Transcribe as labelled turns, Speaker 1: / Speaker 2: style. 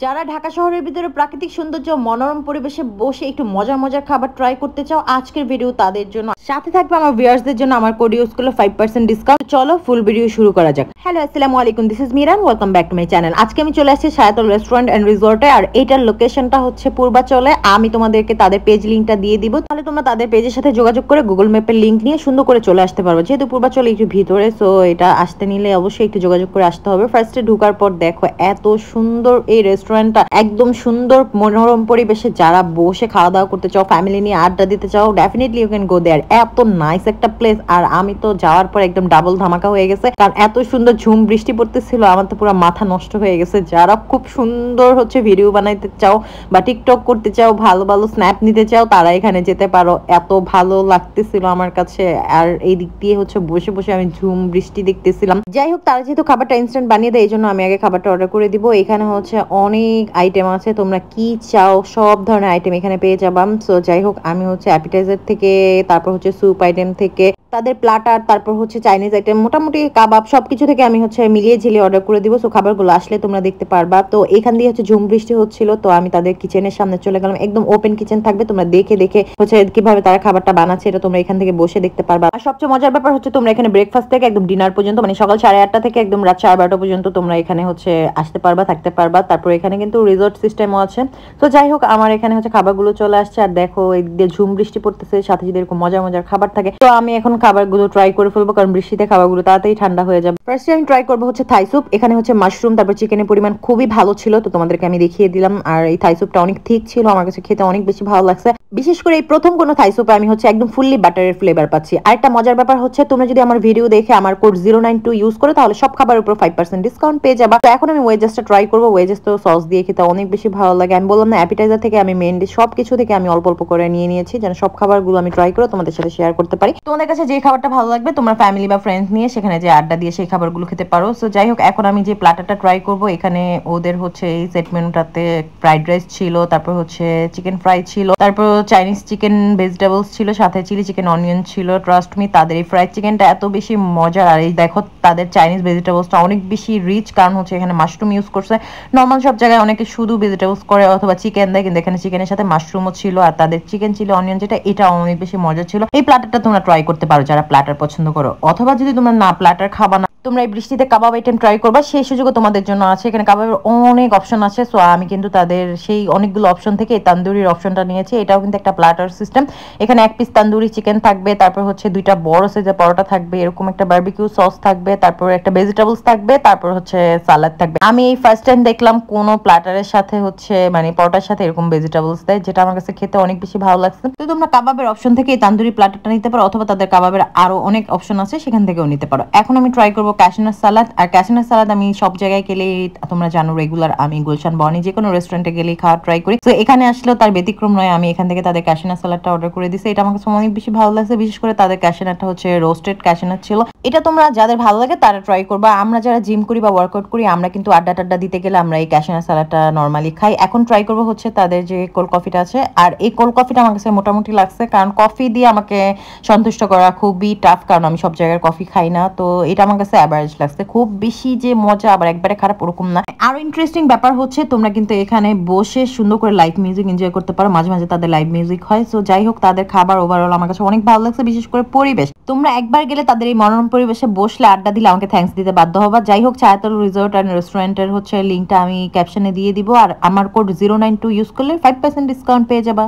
Speaker 1: যারা ঢাকা শহরের ভিতরে প্রাকৃতিক সৌন্দর্য ও মনোরম পরিবেশে বসে একটু মজার মজার খাবার ট্রাই করতে চাও, আজকের ভিডিও তাদের জন্য। সাথে থাকবে আমার ভিউয়ার্সদের জন্য আমার কোড ইউজ করলে 5% ডিসকাউন্ট। চলো ফুল ভিডিও শুরু করা যাক। হ্যালো, আসসালামু আলাইকুম, this is Miran, welcome back to my channel. আজকে আমি চলে আসছি সায়াতল রেস্টুরেন্ট এন্ড রিসোর্টে, আর এটার লোকেশনটা হচ্ছে পূর্বাচলে। আমি তোমাদেরকে তাদের পেজ লিঙ্কটা দিয়ে দিব, তাহলে তোমরা তাদের পেজের সাথে যোগাযোগ করে গুগল ম্যাপের লিঙ্ক নিয়ে সুন্দর করে চলে আসতে পারবে। যেহেতু পূর্বাচলে একটু ভিতরে, সো এটা আসতে নিলে অবশ্যই একটু যোগাযোগ করে আসতে হবে। ফার্স্টে ঢোকার পর দেখো এত সুন্দর এই রেস্টুরেন্টটা, একদম সুন্দর মনোরম পরিবেশে যারা বসে খাওয়া দাওয়া করতে চাও, ফ্যামিলি নিয়ে আড্ডা দিতে চাও, ডেফিনেটলি ইউ ক্যান গো দেয়ার। এত নাইস একটা প্লেস। আর আমি তো যাওয়ার পর একদম ডাবল ধামাকা হয়ে গেছে, কারণ এত সুন্দর ঝুম বৃষ্টি পড়তেছিল, আমার তো পুরো মাথা নষ্ট হয়ে গেছে। যারা খুব সুন্দর ভিডিও বানাইতে চাও বা টিকটক করতে চাও, ভালো ভালো স্ন্যাপ নিতে চাও, তারা এখানে যেতে পারো। এত ভালো লাগতেছিল আমার কাছে। আর এই দিক দিয়ে বসে বসে আমি ঝুম বৃষ্টি দেখতেছিলাম। যাই হোক, তারা যেহেতু খাবারটা ইনস্ট্যান্ট বানিয়ে দেয়, এই জন্য আমি আগে খাবারটা অর্ডার করে দিব। এখানে অনেক আইটেম আছে, তোমরা কি চাও সব ধরনের আইটেম এখানে পেয়ে যাবাম। সো যাই হোক, আমি অ্যাপিটাইজার থেকে, তারপর স্যুপ আইটেম থেকে, তাদের প্লাটার, তারপর চাইনিজ আইটেম, মোটামুটি কাবাব, সবকিছু থেকে আমি মিলিয়ে ঝিলিয়ে অর্ডার করে দিব। সো খাবারগুলো আসলে তোমরা দেখতে পারবা। তো এখান দিয়ে ঝুম বৃষ্টি হচ্ছিল, তো আমি তাদের কিচেনের সামনে চলে গেলাম। একদম ওপেন কিচেন থাকবে, তোমরা দেখে দেখে কিভাবে তারা খাবারটা বানাচ্ছে এটা তোমরা এখান থেকে বসে দেখতে পারবা। আর সবচেয়ে মজার ব্যাপার তোমরা এখানে ব্রেকফাস্ট থেকে একদম ডিনার পর্যন্ত, মানে সকাল 8:30 থেকে একদম রাত 12:30 পর্যন্ত তোমরা এখানে আসতে পারবা, থাকতে পারবা। তারপর এখানে কিন্তু রিসোর্ট সিস্টেমও আছে। তো যাই হোক, আমার এখানে খাবারগুলো চলে আসছে। আর দেখো এদিক দিয়ে ঝুম বৃষ্টি পড়তেছে, সাথে যদি এরকম মজার মজার খাবার থাকে, তো আমি এখন খাবারগুলো ট্রাই করে ফেলবো, কারণ বৃষ্টিতে খাবারগুলো তাড়াতাড়ি ঠান্ডা হয়ে যাবে। ফার্স্টে আমি ট্রাই করবো থাই স্যুপ। এখানে মাশরুম, তারপর চিকেনের পরিমাণ খুবই ভালো ছিল, তো তোমাদেরকে আমি দেখিয়ে দিলাম। আর এই থাই স্যুপটা অনেক ঠিক ছিল, আমার কাছে খেতে অনেক বেশি ভালো লাগছে। বিশেষ করে এই প্রথম কোনো থাই স্যুপে আমি একদম ফুললি বাটারের ফ্লেভার পাচ্ছি। আরেকটা মজার ব্যাপার তোমরা যদি আমার ভিডিও দেখে আমার কোড 092 ইউজ করো, তাহলে সব খাবারের উপর 5% ডিসকাউন্ট পেয়ে যাবা। তো এখন আমি ওয়েজেসটা ট্রাই করবো। ওয়েজেস তো সস দিয়ে খেতে অনেক বেশি ভালো লাগে। আমি বললাম না, অ্যাপিটাইজার থেকে আমি মেইন ডিশ সবকিছু থেকে আমি অল্প অল্প করে নিয়ে নিয়েছি, যেন সব খাবারগুলো আমি ট্রাই করে তোমাদের সাথে শেয়ার করতে পারি। তোমাদের কাছে যে খাবারটা ভালো লাগবে, তোমরা ফ্যামিলি বা ফ্রেন্ডস নিয়ে সেখানে যে আড্ডা দিয়ে সেই খাবারগুলো খেতে পারো। সো যাই হোক, এখন আমি যে প্ল্যাটারটা ট্রাই করবো, এখানে ওদের এই সেট মেনুটাতে ফ্রাইড রাইস ছিল, তারপর চিকেন ফ্রাই ছিল, তারপর চাইনিজ চিকেন ভেজিটেবলস ছিল, সাথে চিলি চিকেন অনিয়ন ছিল। ট্রাস্ট মি, তাদের এই ফ্রাইড চিকেনটা এত বেশি মজার। আর এই দেখো, তাদের চাইনিজ ভেজিটেবলসটা অনেক বেশি রিচ, কারণ এখানে মাশরুম ইউজ করছে। নর্মাল সব জায়গায় অনেকে শুধু ভেজিটেবলস করে অথবা চিকেন দেয়, কিন্তু এখানে চিকেনের সাথে মাশরুমও ছিল। আর তাদের চিকেন চিলি অনিয়ন যেটা, এটা অনেক বেশি মজা ছিল। এই প্ল্যাটারটা তোমরা ট্রাই করতে পারো যারা প্ল্যাটার পছন্দ করো, অথবা যদি তোমরা না প্ল্যাটার খাবা না, তোমরা এই বৃষ্টিতে কাবাব আইটেম ট্রাই করবা, সেই সুযোগও তোমাদের জন্য আছে। এখানে কাবাবের অনেক অপশন আছে। সো আমি কিন্তু তাদের সেই অনেকগুলো অপশন থেকে এই তান্দুরির অপশনটা নিয়েছি। এটাও কিন্তু একটা প্ল্যাটার সিস্টেম। এখানে 1 পিস তান্দুরি চিকেন থাকবে, তারপর 2টা বড় সাইজের পরোটা থাকবে, এরকম একটা বারবিকিউ সস থাকবে, তারপর একটা ভেজিটেবলস থাকবে, তারপর সালাদ থাকবে। আমি এই ফার্স্ট টাইম দেখলাম কোন প্ল্যাটারের সাথে মানে পরোটার সাথে এরকম ভেজিটেবলস দেয়, যেটা আমার কাছে খেতে অনেক বেশি ভালো লাগছে। তো তোমরা কাবাবের অপশন থেকে এই তান্দুরি প্ল্যাটারটা নিতে পারো, অথবা তাদের কাবাবের আরো অনেক অপশন আছে, সেখান থেকেও নিতে পারো। এখন আমি ট্রাই করবো ক্যাশনাট সালাদ। আর ক্যাশনাট সালাদ আমি সব জায়গায় গেলে, তোমরা জানো রেগুলার আমি গুলশান বনি যে কোনো রেস্টুরেন্টে গেলেই খাওয়া ট্রাই করি। তো এখানে আসলেও তার ব্যতিক্রম নয়, আমি এখান থেকে তাদের ক্যাশনাট সালাদটা অর্ডার করে দিছি। এটা আমার কাছে অনেক বেশি ভালো লাগছে। বিশেষ করে তাদের ক্যাশনাটটা রোস্টেড ক্যাশনাট ছিল। এটা তোমরা যাদের ভালো লাগে তারা ট্রাই করবা। আমরা যারা জিম করি বা ওয়ার্কআউট করি, আমরা কিন্তু আড্ডা টাড্ডা দিতে গেলে আমরা এই ক্যাশনাট সালাদটা নর্মালি খাই। এখন ট্রাই করবো তাদের যে কোল্ড কফিটা আছে। আর এই কোল্ড কফিটা আমার কাছে মোটামুটি লাগছে, কারণ কফি দিয়ে আমাকে সন্তুষ্ট করা খুবই টাফ, কারণ আমি সব জায়গার কফি খাই না। তো এটা আমার কাছে অ্যাভারেজ লাগছে, খুব বেশি যে মজা আবার একবারে খারাপ ওরকম না। আরো ইন্টারেস্টিং ব্যাপার তোমরা কিন্তু এখানে বসে সুন্দর করে লাইভ মিউজিক এনজয় করতে পারো। মাঝে মাঝে তাদের লাইভ মিউজিক হয়। সো যাই হোক, তাদের খাবার ওভারঅল আমার কাছে অনেক ভালো লাগছে। বিশেষ করে পরিবেশ, তোমরা একবার গেলে তাদের এই মনোরম পরিবেশে বসলে আড্ডা দিলে আমাকে থ্যাঙ্কস দিতে বাধ্য হবা। যাই হোক, ছায়াতল রিসোর্ট এন্ড রেস্টুরেন্টের লিঙ্কটা আমি ক্যাপশনে দিয়ে দিব। আর আমার কোড 092 ইউজ করলে 5% ডিসকাউন্ট পেয়ে যাবা।